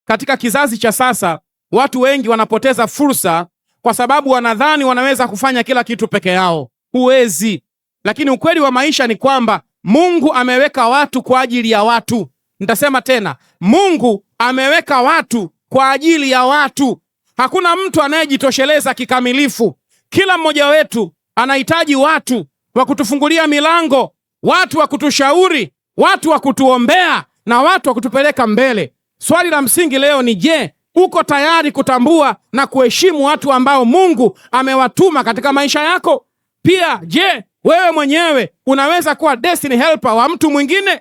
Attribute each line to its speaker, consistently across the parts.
Speaker 1: katika kizazi cha sasa watu wengi wanapoteza fursa kwa sababu wanadhani wanaweza kufanya kila kitu peke yao. Huwezi. Lakini ukweli wa maisha ni kwamba Mungu ameweka watu kwa ajili ya watu. Nitasema tena, Mungu ameweka watu kwa ajili ya watu. Hakuna mtu anayejitosheleza kikamilifu. Kila mmoja wetu anahitaji watu wa kutufungulia milango, watu wa kutushauri, watu wa kutuombea na watu wa kutupeleka mbele. Swali la msingi leo ni je, uko tayari kutambua na kuheshimu watu ambao Mungu amewatuma katika maisha yako? Pia je, wewe mwenyewe unaweza kuwa destiny helper wa mtu mwingine?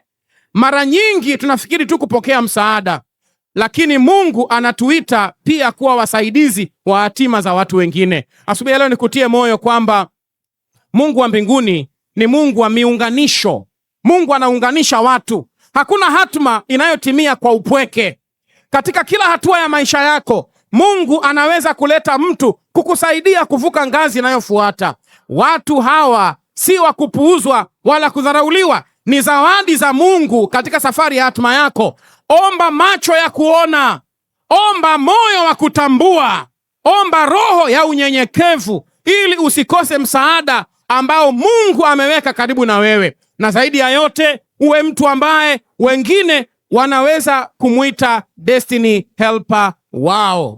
Speaker 1: Mara nyingi tunafikiri tu kupokea msaada, lakini Mungu anatuita pia kuwa wasaidizi wa hatima za watu wengine. Asubuhi ya leo nikutie moyo kwamba Mungu wa mbinguni ni Mungu wa miunganisho. Mungu anaunganisha watu. Hakuna hatma inayotimia kwa upweke. Katika kila hatua ya maisha yako, Mungu anaweza kuleta mtu kukusaidia kuvuka ngazi inayofuata. Watu hawa si wa kupuuzwa wala kudharauliwa. Ni zawadi za Mungu katika safari ya hatma yako. Omba macho ya kuona, omba moyo wa kutambua, omba roho ya unyenyekevu ili usikose msaada ambao Mungu ameweka karibu na wewe. Na zaidi ya yote, uwe mtu ambaye wengine wanaweza kumuita destiny helper wao.